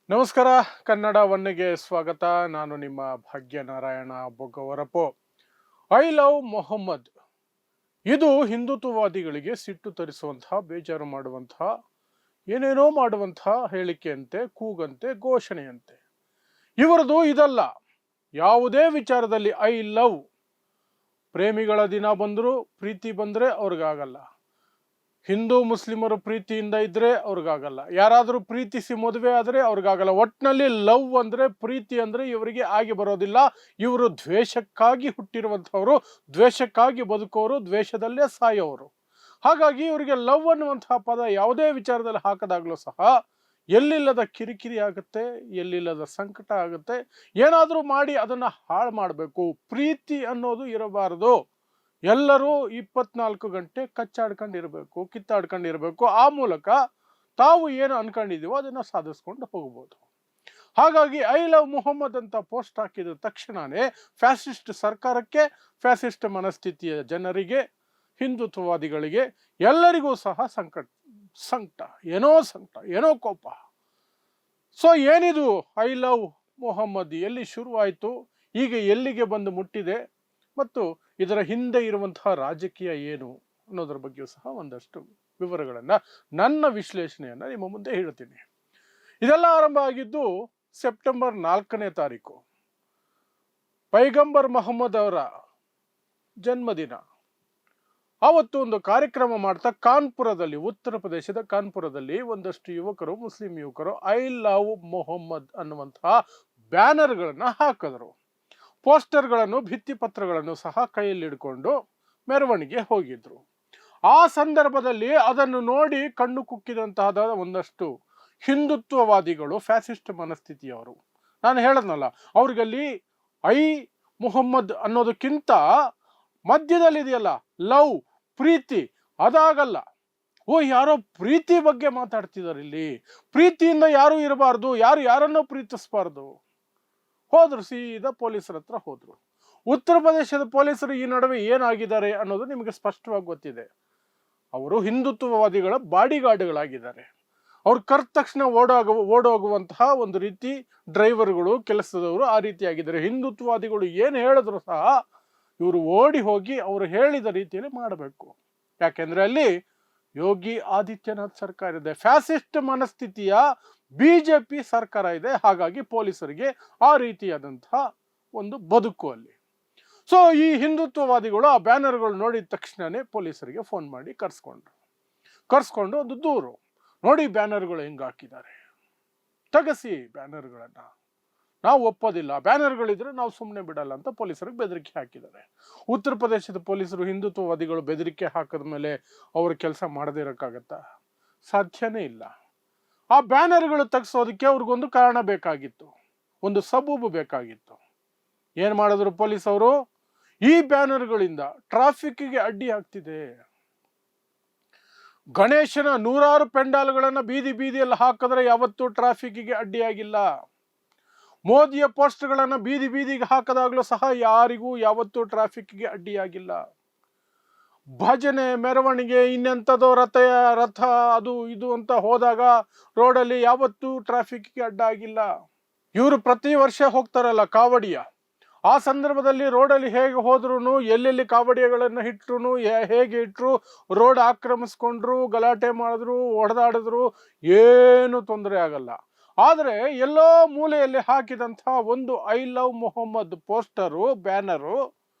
ನಮಸ್ಕಾರ. ಕನ್ನಡ ಒನ್ನೆಗೆ ಸ್ವಾಗತ. ನಾನು ನಿಮ್ಮ ಭಾಗ್ಯನಾರಾಯಣ ಬೊಗ್ಗವರಪು. ಐ ಲವ್ ಮೊಹಮ್ಮದ್ ಇದು ಹಿಂದುತ್ವವಾದಿಗಳಿಗೆ ಸಿಟ್ಟು ತರಿಸುವಂತಹ, ಬೇಜಾರು ಮಾಡುವಂತಹ, ಏನೇನೋ ಮಾಡುವಂತಹ ಹೇಳಿಕೆಯಂತೆ, ಕೂಗಂತೆ, ಘೋಷಣೆಯಂತೆ. ಇವರದು ಇದಲ್ಲ. ಯಾವುದೇ ವಿಚಾರದಲ್ಲಿ ಐ ಲವ್, ಪ್ರೇಮಿಗಳ ದಿನ ಬಂದರೂ ಪ್ರೀತಿ ಬಂದರೆ ಅವ್ರಿಗಾಗಲ್ಲ. ಹಿಂದೂ ಮುಸ್ಲಿಮರು ಪ್ರೀತಿಯಿಂದ ಇದ್ರೆ ಅವ್ರಿಗಾಗಲ್ಲ. ಯಾರಾದರೂ ಪ್ರೀತಿಸಿ ಮದುವೆ ಆದರೆ ಅವ್ರಿಗಾಗಲ್ಲ. ಒಟ್ಟಿನಲ್ಲಿ ಲವ್ ಅಂದರೆ, ಪ್ರೀತಿ ಅಂದರೆ ಇವರಿಗೆ ಆಗಿ ಬರೋದಿಲ್ಲ. ಇವರು ದ್ವೇಷಕ್ಕಾಗಿ ಹುಟ್ಟಿರುವಂಥವರು, ದ್ವೇಷಕ್ಕಾಗಿ ಬದುಕೋರು, ದ್ವೇಷದಲ್ಲೇ ಸಾಯೋರು. ಹಾಗಾಗಿ ಇವರಿಗೆ ಲವ್ ಅನ್ನುವಂತಹ ಪದ ಯಾವುದೇ ವಿಚಾರದಲ್ಲಿ ಹಾಕದಾಗಲೂ ಸಹ ಎಲ್ಲಿಲ್ಲದ ಕಿರಿಕಿರಿ ಆಗುತ್ತೆ, ಎಲ್ಲಿಲ್ಲದ ಸಂಕಟ ಆಗುತ್ತೆ. ಏನಾದರೂ ಮಾಡಿ ಅದನ್ನು ಹಾಳು ಮಾಡಬೇಕು. ಪ್ರೀತಿ ಅನ್ನೋದು ಇರಬಾರದು. ಎಲ್ಲರೂ 24 ಗಂಟೆ ಕಚ್ಚಾಡ್ಕೊಂಡಿರ್ಬೇಕು, ಕಿತ್ತಾಡ್ಕೊಂಡಿರ್ಬೇಕು. ಆ ಮೂಲಕ ತಾವು ಏನು ಅನ್ಕೊಂಡಿದೀವೋ ಅದನ್ನ ಸಾಧಿಸ್ಕೊಂಡು ಹೋಗ್ಬೋದು. ಹಾಗಾಗಿ ಐ ಲವ್ ಮೊಹಮ್ಮದ್ ಅಂತ ಪೋಸ್ಟ್ ಹಾಕಿದ ತಕ್ಷಣನೇ ಫ್ಯಾಸಿಸ್ಟ್ ಸರ್ಕಾರಕ್ಕೆ, ಫ್ಯಾಸಿಸ್ಟ್ ಮನಸ್ಥಿತಿಯ ಜನರಿಗೆ, ಹಿಂದುತ್ವವಾದಿಗಳಿಗೆ ಎಲ್ಲರಿಗೂ ಸಹ ಸಂಕಟ, ಏನೋ ಕೋಪ. ಸೊ ಏನಿದು ಐ ಲವ್ ಮೊಹಮ್ಮದ್, ಎಲ್ಲಿ ಶುರುವಾಯಿತು, ಈಗ ಎಲ್ಲಿಗೆ ಬಂದು ಮುಟ್ಟಿದೆ, ಮತ್ತು ಇದರ ಹಿಂದೆ ಇರುವಂತಹ ರಾಜಕೀಯ ಏನು ಅನ್ನೋದ್ರ ಬಗ್ಗೆಯೂ ಸಹ ಒಂದಷ್ಟು ವಿವರಗಳನ್ನು, ನನ್ನ ವಿಶ್ಲೇಷಣೆಯನ್ನು ನಿಮ್ಮ ಮುಂದೆ ಹೇಳ್ತೀನಿ. ಇದೆಲ್ಲ ಆರಂಭ ಆಗಿದ್ದು ಸೆಪ್ಟೆಂಬರ್ 4ನೇ ತಾರೀಕು, ಪೈಗಂಬರ್ ಮೊಹಮ್ಮದ್ ಅವರ ಜನ್ಮದಿನ. ಆವತ್ತು ಒಂದು ಕಾರ್ಯಕ್ರಮ ಮಾಡ್ತಾ ಕಾನ್ಪುರದಲ್ಲಿ, ಉತ್ತರ ಪ್ರದೇಶದ ಕಾನ್ಪುರದಲ್ಲಿ ಒಂದಷ್ಟು ಯುವಕರು, ಮುಸ್ಲಿಂ ಯುವಕರು ಐ ಲವ್ ಮೊಹಮ್ಮದ್ ಅನ್ನುವಂತಹ ಬ್ಯಾನರ್ಗಳನ್ನು ಹಾಕಿದ್ರು. ಪೋಸ್ಟರ್ಗಳನ್ನು, ಭಿತ್ತಿಪತ್ರಗಳನ್ನು ಸಹ ಕೈಯಲ್ಲಿ ಹಿಡ್ಕೊಂಡು ಮೆರವಣಿಗೆ ಹೋಗಿದ್ರು. ಆ ಸಂದರ್ಭದಲ್ಲಿ ಅದನ್ನು ನೋಡಿ ಕಣ್ಣು ಕುಕ್ಕಿದಂತಹ ಒಂದಷ್ಟು ಹಿಂದುತ್ವವಾದಿಗಳು, ಫ್ಯಾಸಿಸ್ಟ್ ಮನಸ್ಥಿತಿಯವರು, ನಾನು ಹೇಳದ್ನಲ್ಲ, ಅವ್ರಿಗಲ್ಲಿ ಐ ಮೊಹಮ್ಮದ್ ಅನ್ನೋದಕ್ಕಿಂತ ಮಧ್ಯದಲ್ಲಿದೆಯಲ್ಲ ಲವ್, ಪ್ರೀತಿ, ಅದಾಗಲ್ಲ. ಯಾರೋ ಪ್ರೀತಿ ಬಗ್ಗೆ ಮಾತಾಡ್ತಿದ್ದಾರೆ ಇಲ್ಲಿ. ಪ್ರೀತಿಯಿಂದ ಯಾರು ಇರಬಾರ್ದು, ಯಾರನ್ನೋ ಪ್ರೀತಿಸಬಾರ್ದು. ಹೋದ್ರು, ಸೀದಾ ಪೊಲೀಸರ ಹತ್ರ ಹೋದ್ರು. ಉತ್ತರ ಪ್ರದೇಶದ ಪೊಲೀಸರು ಈ ನಡುವೆ ಏನಾಗಿದ್ದಾರೆ ಅನ್ನೋದು ನಿಮಗೆ ಸ್ಪಷ್ಟವಾಗಿ ಗೊತ್ತಿದೆ. ಅವರು ಹಿಂದುತ್ವವಾದಿಗಳ ಬಾಡಿಗಾರ್ಡ್ಗಳಾಗಿದ್ದಾರೆ. ಅವ್ರು ಕರೆದ ತಕ್ಷಣ ಓಡೋಗುವಂತಹ ಒಂದು ರೀತಿ ಡ್ರೈವರ್ಗಳು, ಕೆಲಸದವರು ಆ ರೀತಿಯಾಗಿದ್ದಾರೆ. ಹಿಂದುತ್ವವಾದಿಗಳು ಏನು ಹೇಳಿದ್ರು ಸಹ ಇವರು ಓಡಿ ಹೋಗಿ ಅವರು ಹೇಳಿದ ರೀತಿಯಲ್ಲಿ ಮಾಡಬೇಕು. ಯಾಕೆಂದ್ರೆ ಅಲ್ಲಿ ಯೋಗಿ ಆದಿತ್ಯನಾಥ್ ಸರ್ಕಾರ ಇದೆ, ಫ್ಯಾಸಿಸ್ಟ್ ಮನಸ್ಥಿತಿಯ ಬಿಜೆಪಿ ಸರ್ಕಾರ ಇದೆ. ಹಾಗಾಗಿ ಪೊಲೀಸರಿಗೆ ಆ ರೀತಿಯಾದಂತಹ ಒಂದು ಬದುಕು ಅಲ್ಲಿ. ಸೊ ಈ ಹಿಂದುತ್ವವಾದಿಗಳು ಆ ಬ್ಯಾನರ್ಗಳು ನೋಡಿದ ತಕ್ಷಣನೇ ಪೊಲೀಸರಿಗೆ ಫೋನ್ ಮಾಡಿ ಕರ್ಸ್ಕೊಂಡು ಒಂದು ದೂರು, ನೋಡಿ ಬ್ಯಾನರ್ಗಳು ಹೆಂಗ್ ಹಾಕಿದ್ದಾರೆ, ತೆಗೆಸಿ ಬ್ಯಾನರ್ಗಳನ್ನ, ನಾವು ಒಪ್ಪೋದಿಲ್ಲ, ಬ್ಯಾನರ್ಗಳಿದ್ರೆ ನಾವು ಸುಮ್ಮನೆ ಬಿಡಲ್ಲ ಅಂತ ಪೊಲೀಸರಿಗೆ ಬೆದರಿಕೆ ಹಾಕಿದ್ದಾರೆ. ಉತ್ತರ ಪ್ರದೇಶದ ಪೊಲೀಸರು ಹಿಂದುತ್ವವಾದಿಗಳು ಬೆದರಿಕೆ ಹಾಕಿದ ಮೇಲೆ ಅವ್ರ ಕೆಲಸ ಮಾಡದೇ ಇರೋಕ್ಕಾಗತ್ತಾ? ಸಾಧ್ಯನೇ ಇಲ್ಲ. ಆ ಬ್ಯಾನರ್ಗಳು ತೆಗೆಸೋದಕ್ಕೆ ಅವ್ರಿಗೊಂದು ಕಾರಣ ಬೇಕಾಗಿತ್ತು, ಒಂದು ಸಬೂಬು ಬೇಕಾಗಿತ್ತು. ಏನ್ ಮಾಡಿದ್ರು ಪೊಲೀಸ್ ಅವರು? ಈ ಬ್ಯಾನರ್ಗಳಿಂದ ಟ್ರಾಫಿಕ್ಗೆ ಅಡ್ಡಿ ಆಗ್ತಿದೆ. ಗಣೇಶನ 100 ಪೆಂಡಾಲ್ಗಳನ್ನ ಬೀದಿಯಲ್ಲಿ ಹಾಕಿದ್ರೆ ಯಾವತ್ತೂ ಟ್ರಾಫಿಕ್ಗೆ ಅಡ್ಡಿಯಾಗಿಲ್ಲ. ಮೋದಿಯ ಪೋಸ್ಟ್ಗಳನ್ನ ಬೀದಿಗೆ ಹಾಕದಾಗ್ಲೂ ಸಹ ಯಾರಿಗೂ ಯಾವತ್ತೂ ಟ್ರಾಫಿಕ್ಗೆ ಅಡ್ಡಿಯಾಗಿಲ್ಲ. ಭಜನೆ, ಮೆರವಣಿಗೆ, ಇನ್ನೆಂಥದೋ ರಥ ಅದು ಇದು ಅಂತ ಹೋದಾಗ ರೋಡಲ್ಲಿ ಯಾವತ್ತೂ ಟ್ರಾಫಿಕ್ಗೆ ಅಡ್ಡ ಆಗಿಲ್ಲ. ಇವರು ಪ್ರತಿ ವರ್ಷ ಹೋಗ್ತಾರಲ್ಲ ಕಾವಡಿಯ, ಆ ಸಂದರ್ಭದಲ್ಲಿ ರೋಡಲ್ಲಿ ಹೇಗೆ ಹೋದ್ರು, ಎಲ್ಲೆಲ್ಲಿ ಕಾವಡಿಯಗಳನ್ನು ಇಟ್ರು, ಹೇಗೆ ಇಟ್ರು, ರೋಡ್ ಆಕ್ರಮಿಸ್ಕೊಂಡ್ರು, ಗಲಾಟೆ ಮಾಡಿದ್ರು, ಹೊಡೆದಾಡಿದ್ರು, ಏನು ತೊಂದರೆ ಆಗಲ್ಲ. ಆದರೆ ಎಲ್ಲೋ ಮೂಲೆಯಲ್ಲಿ ಹಾಕಿದಂತಹ ಒಂದು I love Mohammad poster, banner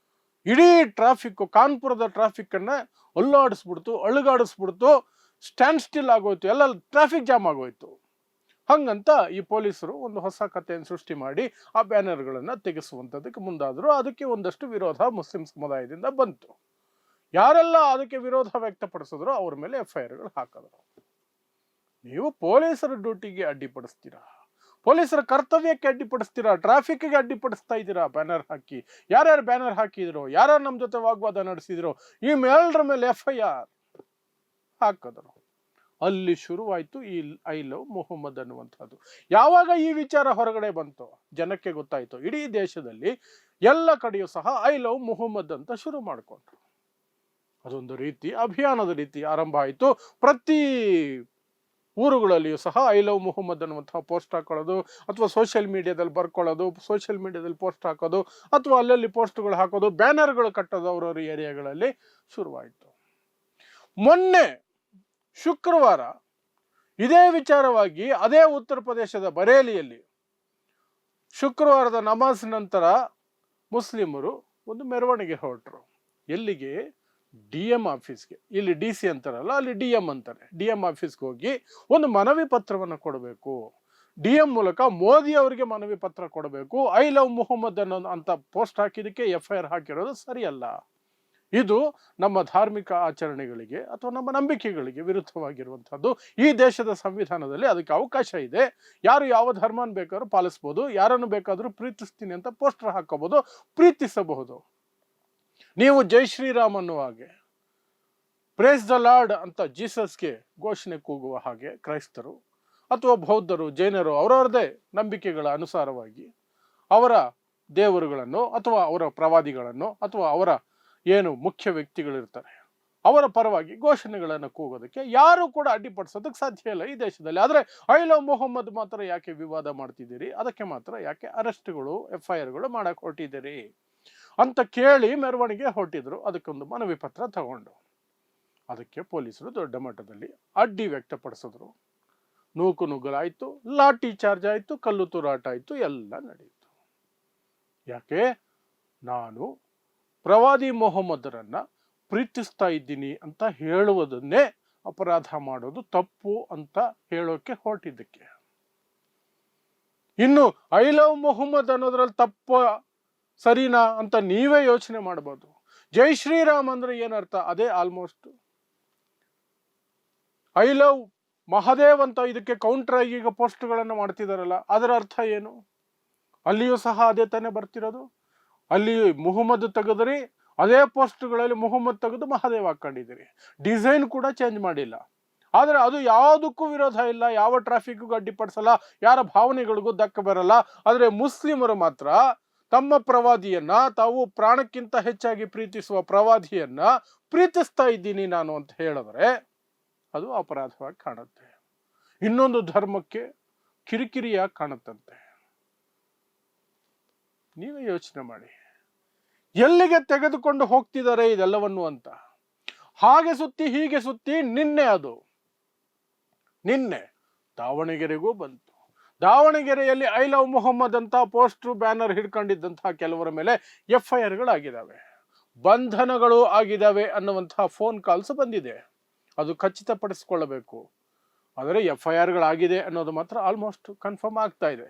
ಇಡೀ ಕಾನ್ಪುರದ ಟ್ರಾಫಿಕ್ ಅನ್ನ ಅಳುಗಾಡಿಸ್ಬಿಡ್ತು, ಸ್ಟ್ಯಾಂಡ್ ಸ್ಟಿಲ್ ಆಗೋಯ್ತು, ಎಲ್ಲ ಟ್ರಾಫಿಕ್ ಜಾಮ್ ಆಗೋಯ್ತು. ಹಂಗಂತ ಈ ಪೊಲೀಸರು ಒಂದು ಹೊಸ ಕಥೆಯನ್ನು ಸೃಷ್ಟಿ ಮಾಡಿ ಆ ಬ್ಯಾನರ್ಗಳನ್ನ ತೆಗೆಸುವಂಥದ್ದಕ್ಕೆ ಮುಂದಾದ್ರು. ಅದಕ್ಕೆ ಒಂದಷ್ಟು ವಿರೋಧ ಮುಸ್ಲಿಂ ಸಮುದಾಯದಿಂದ ಬಂತು. ಯಾರೆಲ್ಲ ಅದಕ್ಕೆ ವಿರೋಧ ವ್ಯಕ್ತಪಡಿಸಿದ್ರು ಅವ್ರ ಮೇಲೆ FIRಗಳು ಹಾಕಿದ್ರು. ನೀವು ಪೊಲೀಸರ ಡ್ಯೂಟಿಗೆ ಅಡ್ಡಿಪಡಿಸ್ತೀರಾ, ಪೊಲೀಸರ ಕರ್ತವ್ಯಕ್ಕೆ ಅಡ್ಡಿಪಡಿಸ್ತೀರಾ, ಟ್ರಾಫಿಕ್ಗೆ ಅಡ್ಡಿಪಡಿಸ್ತಾ ಇದ್ದೀರಾ ಬ್ಯಾನರ್ ಹಾಕಿ. ಯಾರ್ಯಾರು ಬ್ಯಾನರ್ ಹಾಕಿದ್ರು, ಯಾರ್ಯಾರು ನಮ್ಮ ಜೊತೆ ವಾಗ್ವಾದ ನಡೆಸಿದ್ರು, ಈ ಎಲ್ಲರ ಮೇಲೆ FIR ಹಾಕಿದ್ರು. ಅಲ್ಲಿ ಶುರುವಾಯಿತು ಈ ಐ ಲವ್ ಮೊಹಮ್ಮದ್ ಅನ್ನುವಂಥದ್ದು. ಯಾವಾಗ ಈ ವಿಚಾರ ಹೊರಗಡೆ ಬಂತು, ಜನಕ್ಕೆ ಗೊತ್ತಾಯಿತು, ಇಡೀ ದೇಶದಲ್ಲಿ ಎಲ್ಲ ಕಡೆಯೂ ಸಹ ಐ ಲವ್ ಮೊಹಮ್ಮದ್ ಅಂತ ಶುರು ಮಾಡಿಕೊಂಡ್ರು. ಅದೊಂದು ರೀತಿ ಅಭಿಯಾನದ ರೀತಿ ಆರಂಭ ಆಯಿತು. ಪ್ರತಿ ಊರುಗಳಲ್ಲಿಯೂ ಸಹ ಐ ಲವ್ ಮೊಹಮ್ಮದ್ ಅನ್ನುವಂತಹ ಪೋಸ್ಟ್ ಹಾಕೊಳ್ಳೋದು, ಅಥವಾ ಸೋಷಿಯಲ್ ಮೀಡಿಯಾದಲ್ಲಿ ಬರ್ಕೊಳ್ಳೋದು, ಸೋಷಿಯಲ್ ಮೀಡಿಯಾದಲ್ಲಿ ಪೋಸ್ಟ್ ಹಾಕೋದು, ಅಥವಾ ಅಲ್ಲಲ್ಲಿ ಪೋಸ್ಟ್ಗಳು ಹಾಕೋದು, ಬ್ಯಾನರ್ಗಳು ಕಟ್ಟೋದು ಅವರವರ ಏರಿಯಾಗಳಲ್ಲಿ ಶುರುವಾಯಿತು. ಮೊನ್ನೆ ಶುಕ್ರವಾರ ಇದೇ ವಿಚಾರವಾಗಿ ಅದೇ ಉತ್ತರ ಪ್ರದೇಶದ ಬರೇಲಿಯಲ್ಲಿ ಶುಕ್ರವಾರದ ನಮಾಜ್ ನಂತರ ಮುಸ್ಲಿಮರು ಒಂದು ಮೆರವಣಿಗೆ ಹೊರಟರು. ಎಲ್ಲಿಗೆ? DM ಆಫೀಸ್ಗೆ. ಇಲ್ಲಿ DC ಅಂತಾರಲ್ಲ, ಅಲ್ಲಿ DM ಅಂತಾರೆ. DM ಆಫೀಸ್ಗೆ ಹೋಗಿ ಒಂದು ಮನವಿ ಪತ್ರವನ್ನು ಕೊಡಬೇಕು. DM ಮೂಲಕ ಮೋದಿ ಅವರಿಗೆ ಮನವಿ ಪತ್ರ ಕೊಡಬೇಕು. ಐ ಲವ್ ಮೊಹಮ್ಮದ್ ಅನ್ನೋ ಅಂತ ಪೋಸ್ಟ್ ಹಾಕಿದಕ್ಕೆ FIR ಹಾಕಿರೋದು ಸರಿಯಲ್ಲ. ಇದು ನಮ್ಮ ಧಾರ್ಮಿಕ ಆಚರಣೆಗಳಿಗೆ ಅಥವಾ ನಮ್ಮ ನಂಬಿಕೆಗಳಿಗೆ ವಿರುದ್ಧವಾಗಿರುವಂಥದ್ದು. ಈ ದೇಶದ ಸಂವಿಧಾನದಲ್ಲಿ ಅದಕ್ಕೆ ಅವಕಾಶ ಇದೆ. ಯಾರು ಯಾವ ಧರ್ಮನ ಬೇಕಾದ್ರೂ ಪಾಲಿಸ್ಬೋದು, ಯಾರನ್ನು ಬೇಕಾದರೂ ಪ್ರೀತಿಸ್ತೀನಿ ಅಂತ ಪೋಸ್ಟರ್ ಹಾಕೋಬಹುದು, ಪ್ರೀತಿಸಬಹುದು. ನೀವು ಜೈ ಶ್ರೀರಾಮ್ ಅನ್ನುವ ಹಾಗೆ, ಪ್ರೇಸ್ ದ ಲಾರ್ಡ್ ಅಂತ ಜೀಸಸ್ಗೆ ಘೋಷಣೆ ಕೂಗುವ ಹಾಗೆ ಕ್ರೈಸ್ತರು ಅಥವಾ ಬೌದ್ಧರು, ಜೈನರು ಅವರವರದೇ ನಂಬಿಕೆಗಳ ಅನುಸಾರವಾಗಿ ಅವರ ದೇವರುಗಳನ್ನು ಅಥವಾ ಅವರ ಪ್ರವಾದಿಗಳನ್ನು ಅಥವಾ ಅವರ ಏನು ಮುಖ್ಯ ವ್ಯಕ್ತಿಗಳಿರ್ತಾರೆ ಅವರ ಪರವಾಗಿ ಘೋಷಣೆಗಳನ್ನು ಕೂಗೋದಕ್ಕೆ ಯಾರು ಕೂಡ ಅಡ್ಡಿಪಡಿಸೋದಕ್ಕೆ ಸಾಧ್ಯ ಇಲ್ಲ ಈ ದೇಶದಲ್ಲಿ. ಆದರೆ ಐ ಲವ್ ಮೊಹಮ್ಮದ್ ಮಾತ್ರ ಯಾಕೆ ವಿವಾದ ಮಾಡ್ತಿದ್ದೀರಿ, ಅದಕ್ಕೆ ಮಾತ್ರ ಯಾಕೆ ಅರೆಸ್ಟ್ಗಳು FIRಗಳು ಮಾಡಕ್ಕೆ ಹೊರಟಿದ್ದೀರಿ ಅಂತ ಕೇಳಿ ಮೆರವಣಿಗೆ ಹೊರಟಿದ್ರು. ಅದಕ್ಕೊಂದು ಮನವಿ ಪತ್ರ ತಗೊಂಡು ಅದಕ್ಕೆ ಪೊಲೀಸರು ದೊಡ್ಡ ಮಟ್ಟದಲ್ಲಿ ಅಡ್ಡಿ ವ್ಯಕ್ತಪಡಿಸಿದ್ರು. ನೂಕು ನುಗ್ಗಲಾಯಿತು, ಲಾಠಿ ಚಾರ್ಜ್ ಆಯಿತು, ಕಲ್ಲು ತೂರಾಟ ಆಯಿತು, ಎಲ್ಲ ನಡೆಯಿತು. ಯಾಕೆ? ನಾನು ಪ್ರವಾದಿ ಮೊಹಮ್ಮದರನ್ನ ಪ್ರೀತಿಸ್ತಾ ಇದ್ದೀನಿ ಅಂತ ಹೇಳುವುದನ್ನೇ ಅಪರಾಧ ಮಾಡೋದು ತಪ್ಪು ಅಂತ ಹೇಳೋಕೆ ಹೊರಟಿದ್ದಕ್ಕೆ. ಇನ್ನು ಐ ಲವ್ ಮೊಹಮ್ಮದ್ ಅನ್ನೋದ್ರಲ್ಲಿ ತಪ್ಪ ಸರಿನಾ ಅಂತ ನೀವೇ ಯೋಚನೆ ಮಾಡಬಹುದು. ಜೈ ಶ್ರೀರಾಮ್ ಅಂದ್ರೆ ಏನರ್ಥ? ಅದೇ ಆಲ್ಮೋಸ್ಟ್. ಐ ಲವ್ ಮಹಾದೇವ್ ಅಂತ ಇದಕ್ಕೆ ಕೌಂಟರ್ ಆಗಿ ಈಗ ಪೋಸ್ಟ್ಗಳನ್ನು ಮಾಡ್ತಿದಾರಲ್ಲ, ಅದರ ಅರ್ಥ ಏನು? ಅಲ್ಲಿಯೂ ಸಹ ಅದೇ ತಾನೇ ಬರ್ತಿರೋದು. ಅಲ್ಲಿ ಮೊಹಮ್ಮದ್ ತೆಗೆದ್ರಿ, ಅದೇ ಪೋಸ್ಟ್ಗಳಲ್ಲಿ ಮೊಹಮ್ಮದ್ ತೆಗೆದು ಮಹಾದೇವ್ ಹಾಕೊಂಡಿದ್ದೀರಿ. ಡಿಸೈನ್ ಕೂಡ ಚೇಂಜ್ ಮಾಡಿಲ್ಲ. ಆದರೆ ಅದು ಯಾವುದಕ್ಕೂ ವಿರೋಧ ಇಲ್ಲ, ಯಾವ ಟ್ರಾಫಿಕ್ಗೂ ಅಡ್ಡಿಪಡಿಸಲ್ಲ, ಯಾರ ಭಾವನೆಗಳಿಗೂ ಧಕ್ಕೆ ಬರಲ್ಲ. ಆದರೆ ಮುಸ್ಲಿಮರು ಮಾತ್ರ ತಮ್ಮ ಪ್ರವಾದಿಯನ್ನ, ತಾವು ಪ್ರಾಣಕ್ಕಿಂತ ಹೆಚ್ಚಾಗಿ ಪ್ರೀತಿಸುವ ಪ್ರವಾದಿಯನ್ನ ಪ್ರೀತಿಸ್ತಾ ಇದ್ದೀನಿ ನಾನು ಅಂತ ಹೇಳಿದ್ರೆ ಅದು ಅಪರಾಧವಾಗಿ ಕಾಣುತ್ತೆ. ಇನ್ನೊಂದು ಧರ್ಮಕ್ಕೆ ಕಿರಿಕಿರಿಯಾಗಿ ಕಾಣುತ್ತಂತೆ. ನೀವೇ ಯೋಚನೆ ಮಾಡಿ, ಎಲ್ಲಿಗೆ ತೆಗೆದುಕೊಂಡು ಹೋಗ್ತಿದ್ದಾರೆ ಇದೆಲ್ಲವನ್ನು ಅಂತ. ಹಾಗೆ ಸುತ್ತಿ ಹೀಗೆ ಸುತ್ತಿ ನಿನ್ನೆ ದಾವಣಗೆರೆಗೂ ಬಂತು. ದಾವಣಗೆರೆಯಲ್ಲಿ ಐ ಲವ್ ಮೊಹಮ್ಮದ್ ಅಂತ ಪೋಸ್ಟರ್ ಬ್ಯಾನರ್ ಹಿಡ್ಕೊಂಡಿದ್ದಂತಹ ಕೆಲವರ ಮೇಲೆ FIRಗಳಾಗಿದ್ದಾವೆ, ಬಂಧನಗಳು ಆಗಿದ್ದಾವೆ ಅನ್ನುವಂತಹ ಫೋನ್ ಕಾಲ್ಸ್ ಬಂದಿದೆ. ಅದು ಖಚಿತಪಡಿಸ್ಕೊಳ್ಳಬೇಕು. ಆದರೆ FIRಗಳಾಗಿದೆ ಅನ್ನೋದು ಮಾತ್ರ ಆಲ್ಮೋಸ್ಟ್ ಕನ್ಫರ್ಮ್ ಆಗ್ತಾ ಇದೆ.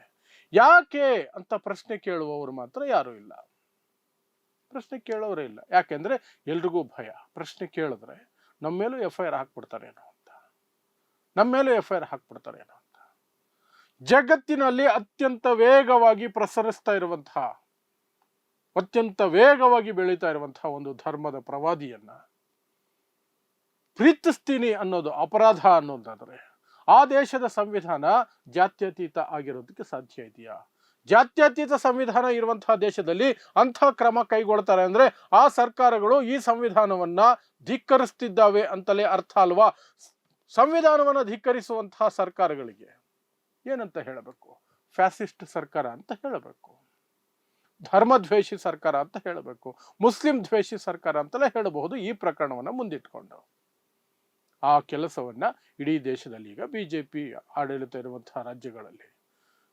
ಯಾಕೆ ಅಂತ ಪ್ರಶ್ನೆ ಕೇಳುವವರು ಮಾತ್ರ ಯಾರೂ ಇಲ್ಲ. ಪ್ರಶ್ನೆ ಕೇಳೋರೇ ಇಲ್ಲ. ಯಾಕೆಂದ್ರೆ ಎಲ್ರಿಗೂ ಭಯ, ಪ್ರಶ್ನೆ ಕೇಳಿದ್ರೆ ನಮ್ಮ ಮೇಲೂ FIR ಹಾಕ್ಬಿಡ್ತಾರೇನೋ ಅಂತ, ನಮ್ಮ ಮೇಲೂ FIR ಹಾಕ್ಬಿಡ್ತಾರೇನೋ ಅಂತ. ಜಗತ್ತಿನಲ್ಲಿ ಅತ್ಯಂತ ವೇಗವಾಗಿ ಪ್ರಸರಿಸ್ತಾ ಇರುವಂತಹ, ಅತ್ಯಂತ ವೇಗವಾಗಿ ಬೆಳೀತಾ ಇರುವಂತಹ ಒಂದು ಧರ್ಮದ ಪ್ರವಾದಿಯನ್ನ ಪ್ರೀತಿಸ್ತೀನಿ ಅನ್ನೋದು ಅಪರಾಧ ಅನ್ನೋದಾದ್ರೆ ಆ ದೇಶದ ಸಂವಿಧಾನ ಜಾತ್ಯತೀತ ಆಗಿರೋದಕ್ಕೆ ಸಾಧ್ಯ ಇದೆಯಾ? ಜಾತ್ಯತೀತ ಸಂವಿಧಾನ ಇರುವಂತಹ ದೇಶದಲ್ಲಿ ಅಂಥ ಕ್ರಮ ಕೈಗೊಳ್ತಾರೆ ಅಂದ್ರೆ ಆ ಸರ್ಕಾರಗಳು ಈ ಸಂವಿಧಾನವನ್ನ ಧಿಕ್ಕರಿಸ್ತಿದ್ದಾವೆ ಅಂತಲೇ ಅರ್ಥ ಅಲ್ವಾ? ಸಂವಿಧಾನವನ್ನ ಧಿಕ್ಕರಿಸುವಂತಹ ಸರ್ಕಾರಗಳಿಗೆ ಏನಂತ ಹೇಳಬೇಕು? ಫ್ಯಾಸಿಸ್ಟ್ ಸರ್ಕಾರ ಅಂತ ಹೇಳಬೇಕು, ಧರ್ಮದ್ವೇಷಿ ಸರ್ಕಾರ ಅಂತ ಹೇಳಬೇಕು, ಮುಸ್ಲಿಂ ದ್ವೇಷಿ ಸರ್ಕಾರ ಅಂತಲೇ ಹೇಳಬಹುದು ಈ ಪ್ರಕರಣವನ್ನ ಮುಂದಿಟ್ಕೊಂಡು. ಆ ಕೆಲಸವನ್ನ ಇಡೀ ದೇಶದಲ್ಲಿ ಈಗ BJP ಆಡಳಿತ ಇರುವಂತಹ ರಾಜ್ಯಗಳಲ್ಲಿ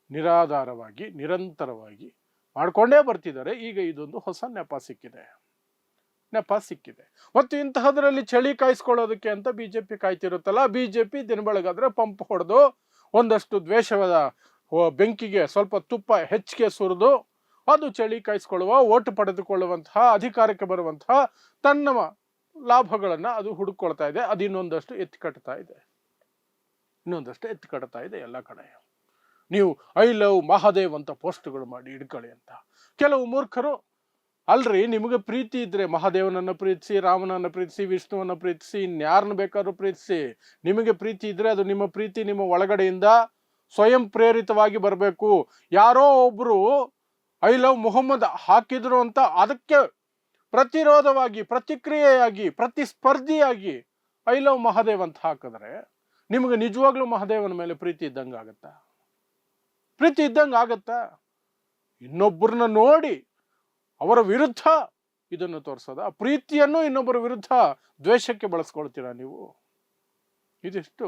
ನಿರಾಧಾರವಾಗಿ ನಿರಂತರವಾಗಿ ಮಾಡ್ಕೊಂಡೇ ಬರ್ತಿದ್ದಾರೆ. ಈಗ ಇದೊಂದು ಹೊಸ ನೆಪ ಸಿಕ್ಕಿದೆ. ಮತ್ತು ಇಂತಹದ್ರಲ್ಲಿ ಚಳಿ ಕಾಯಿಸ್ಕೊಳ್ಳೋದಕ್ಕೆ ಅಂತ BJP ಕಾಯ್ತಿರುತ್ತಲ್ಲ, BJP ದಿನ ಬೆಳಗಾದ್ರೆ ಪಂಪ್ ಹೊಡೆದು ಒಂದಷ್ಟು ದ್ವೇಷವಾದ ಬೆಂಕಿಗೆ ಸ್ವಲ್ಪ ತುಪ್ಪ ಹೆಚ್ಚಿಗೆ ಸುರಿದು ಅದು ಚಳಿ ಕಾಯಿಸ್ಕೊಳ್ಳುವ, ಓಟು ಪಡೆದುಕೊಳ್ಳುವಂತಹ, ಅಧಿಕಾರಕ್ಕೆ ಬರುವಂತಹ ತನ್ನ ಲಾಭಗಳನ್ನ ಅದು ಹುಡುಕೊಳ್ತಾ ಇದೆ. ಅದು ಇನ್ನೊಂದಷ್ಟು ಎತ್ತಿಕಟ್ತಾ ಇದೆ ಎಲ್ಲ ಕಡೆ. ನೀವು ಐ ಲವ್ ಮಹಾದೇವ್ ಅಂತ ಪೋಸ್ಟ್ಗಳು ಮಾಡಿ ಹಿಡ್ಕೊಳ್ಳಿ ಅಂತ. ಕೆಲವು ಮೂರ್ಖರು, ಅಲ್ರಿ ನಿಮಗೆ ಪ್ರೀತಿ ಇದ್ರೆ ಮಹಾದೇವನನ್ನ ಪ್ರೀತಿಸಿ, ರಾಮನನ್ನ ಪ್ರೀತಿಸಿ, ವಿಷ್ಣುವನ್ನ ಪ್ರೀತಿಸಿ, ಇನ್ಯಾರನ್ನ ಬೇಕಾದ್ರೂ ಪ್ರೀತಿಸಿ. ನಿಮಗೆ ಪ್ರೀತಿ ಇದ್ರೆ ಅದು ನಿಮ್ಮ ಪ್ರೀತಿ ನಿಮ್ಮ ಒಳಗಡೆಯಿಂದ ಸ್ವಯಂ ಪ್ರೇರಿತವಾಗಿ ಬರಬೇಕು. ಯಾರೋ ಒಬ್ರು ಐ ಲವ್ ಮೊಹಮ್ಮದ್ ಹಾಕಿದ್ರು ಅಂತ ಅದಕ್ಕೆ ಪ್ರತಿರೋಧವಾಗಿ, ಪ್ರತಿಕ್ರಿಯೆಯಾಗಿ, ಪ್ರತಿಸ್ಪರ್ಧಿಯಾಗಿ ಐ ಲವ್ ಮಹಾದೇವ್ ಅಂತ ಹಾಕಿದ್ರೆ ನಿಮಗೆ ನಿಜವಾಗ್ಲೂ ಮಹಾದೇವನ ಮೇಲೆ ಪ್ರೀತಿ ಇದ್ದಂಗೆ ಆಗತ್ತಾ? ಪ್ರೀತಿ ಇದ್ದಂಗೆ ಆಗತ್ತಾ? ಇನ್ನೊಬ್ಬರನ್ನ ನೋಡಿ ಅವರ ವಿರುದ್ಧ ಇದನ್ನು ತೋರಿಸೋದ? ಆ ಪ್ರೀತಿಯನ್ನು ಇನ್ನೊಬ್ಬರ ವಿರುದ್ಧ ದ್ವೇಷಕ್ಕೆ ಬಳಸ್ಕೊಳ್ತೀರಾ ನೀವು? ಇದಿಷ್ಟು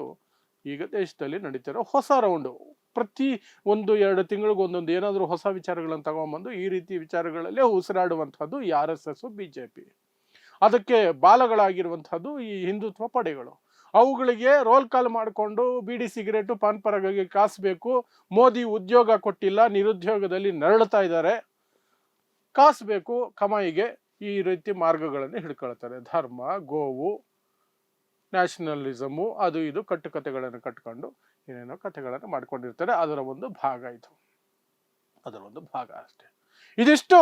ಈಗ ದೇಶದಲ್ಲಿ ನಡೀತಿರೋ ಹೊಸ ರೌಂಡು. ಪ್ರತಿ 1-2 ತಿಂಗಳಿಗೆ ಒಂದೊಂದು ಏನಾದರೂ ಹೊಸ ವಿಚಾರಗಳನ್ನು ತಗೊಂಡ್ಬಂದು ಈ ರೀತಿ ವಿಚಾರಗಳಲ್ಲೇ ಉಸಿರಾಡುವಂಥದ್ದು ಈ RSS BJP. ಅದಕ್ಕೆ ಬಾಲಗಳಾಗಿರುವಂಥದ್ದು ಈ ಹಿಂದುತ್ವ ಪಡೆಗಳು. ಅವುಗಳಿಗೆ ರೋಲ್ ಕಾಲ್ ಮಾಡಿಕೊಂಡು ಬೀಡಿ ಸಿಗರೇಟು ಪಾನ್ ಪರಾಗಗೆ ಕಾಸು ಬೇಕು, ಮೋದಿ ಉದ್ಯೋಗ ಕೊಟ್ಟಿಲ್ಲ, ನಿರುದ್ಯೋಗದಲ್ಲಿ ನರಳುತ್ತಾ ಇದ್ದಾರೆ, ಕಾಸು ಬೇಕು ಕಮಾಯಿಗೆ, ಈ ರೀತಿ ಮಾರ್ಗಗಳನ್ನು ಹಿಡ್ಕೊಳ್ತಾರೆ. ಧರ್ಮ, ಗೋವು, ನ್ಯಾಷನಲಿಸಮು, ಅದು ಇದು ಕಟ್ಟುಕತೆಗಳನ್ನು ಕಟ್ಕೊಂಡು ಏನೇನೋ ಕಥೆಗಳನ್ನು ಮಾಡ್ಕೊಂಡಿರ್ತಾರೆ. ಅದರ ಒಂದು ಭಾಗ ಇದು, ಅದರ ಒಂದು ಭಾಗ ಅಷ್ಟೇ. ಇದಿಷ್ಟು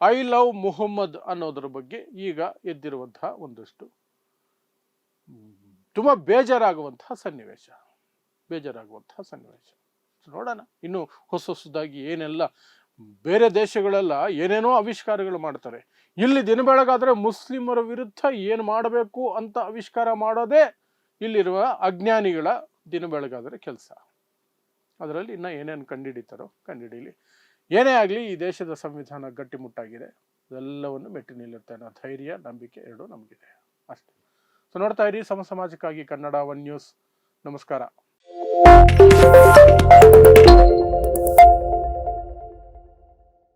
ಐ ಲವ್ ಮುಹಮ್ಮದ್ ಅನ್ನೋದ್ರ ಬಗ್ಗೆ ಈಗ ಎದ್ದಿರುವಂತಹ ಒಂದಷ್ಟು ತುಂಬ ಬೇಜಾರಾಗುವಂತಹ ಸನ್ನಿವೇಶ. ನೋಡೋಣ ಇನ್ನು ಹೊಸದಾಗಿ ಏನೆಲ್ಲ ಬೇರೆ ದೇಶಗಳೆಲ್ಲ ಏನೇನೋ ಆವಿಷ್ಕಾರಗಳು ಮಾಡ್ತಾರೆ. ಇಲ್ಲಿ ದಿನ ಬೆಳಗಾದ್ರೆ ಮುಸ್ಲಿಮರ ವಿರುದ್ಧ ಏನು ಮಾಡಬೇಕು ಅಂತ ಆವಿಷ್ಕಾರ ಮಾಡೋದೇ ಇಲ್ಲಿರುವ ಅಜ್ಞಾನಿಗಳ ದಿನ ಬೆಳಗಾದರೆ ಕೆಲಸ. ಅದರಲ್ಲಿ ಇನ್ನು ಏನೇನು ಕಂಡುಹಿಡೀಲಿ. ಏನೇ ಆಗಲಿ ಈ ದೇಶದ ಸಂವಿಧಾನ ಗಟ್ಟಿಮುಟ್ಟಾಗಿದೆ, ಎಲ್ಲವನ್ನು ಮೆಟ್ಟಿ ನಿಲ್ಲುತ್ತೆ ಅನ್ನೋ ಧೈರ್ಯ, ನಂಬಿಕೆ ಎರಡೂ ನಮಗಿದೆ ಅಷ್ಟೇ. ಸೊ ನೋಡ್ತಾ ಇರಿ ಸಮಾಜಕ್ಕಾಗಿ ಕನ್ನಡ 1 ನ್ಯೂಸ್. ನಮಸ್ಕಾರ.